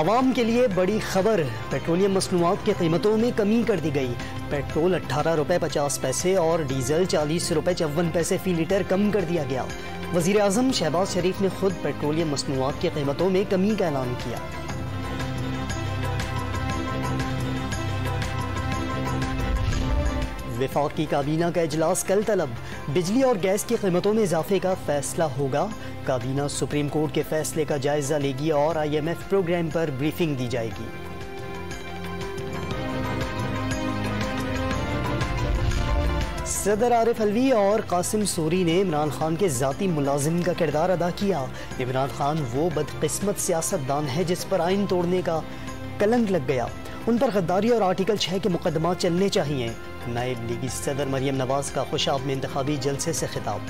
अवाम के लिए बड़ी खबर, पेट्रोलियम मसनूआत की कीमतों में कमी कर दी गई। पेट्रोल 18 रुपये 50 पैसे और डीजल 40 रुपये 54 पैसे फी लीटर कम कर दिया गया। वज़ीर आज़म शहबाज शरीफ ने खुद पेट्रोलियम मसनूआत की कीमतों में कमी का ऐलान किया। वफाकी काबीना का इजलास कल तलब, बिजली और गैस की कीमतों में इजाफे का फैसला होगा। काबीना सुप्रीम कोर्ट के फैसले का जायजा लेगी और IMF प्रोग्राम पर ब्रीफिंग दी जाएगी। सदर आरिफ अलवी और कासिम सूरी ने इमरान खान के ज़ाती मुलाजिम का किरदार अदा किया। इमरान खान वो बदकिस्मत सियासतदान है जिस पर आइन तोड़ने का कलंक लग गया। उन पर गद्दारी और आर्टिकल 6 के मुकदमा चलने चाहिए। नायब लीगी सदर मरियम नवाज का खुशाब में इंतखाबी जलसे से खिताब।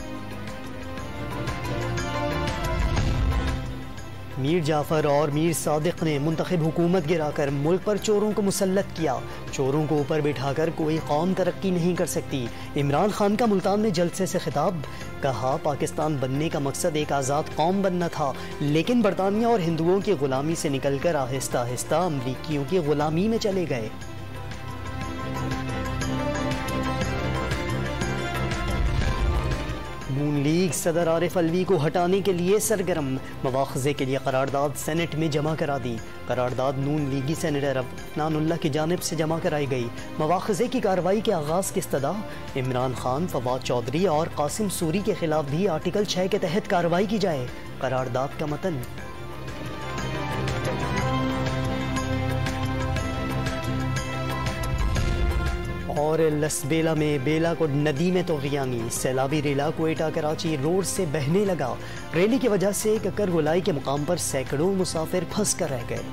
मीर जाफर और मीर सादिक ने मुंतखब हुकूमत गिराकर मुल्क पर चोरों को मुसल्लत किया। चोरों को ऊपर बिठाकर कोई कौम तरक्की नहीं कर सकती। इमरान खान का मुल्तान में जलसे से खिताब। कहा, पाकिस्तान बनने का मकसद एक आज़ाद कौम बनना था, लेकिन बरतानिया और हिंदुओं की गुलामी से निकलकर आहिस्ता आहिस्ता अमरीकियों की गुलामी में चले गए। नून लीग सदर आरिफ अलवी को हटाने के लिए सरगर्म, मवाख़ज़े के लिए करारदाद सेनेट में जमा करा दी। करारदाद नून लीगी सेनेटर अफनानुल्लाह की जानिब से जमा कराई गई। मवाख़ज़े की कार्रवाई के आगाज़ की इस्तदा। इमरान खान, फवाद चौधरी और कासिम सूरी के खिलाफ भी आर्टिकल 6 के तहत कार्रवाई की जाए। करारदाद का मतन। और लसबेला में बेला को नदी में तोग़ियानी, सैलाबी रेला कोयटा कराची रोड से बहने लगा। रैली की वजह से ककर गुलाई के मुकाम पर सैकड़ों मुसाफिर फंस कर रह गए।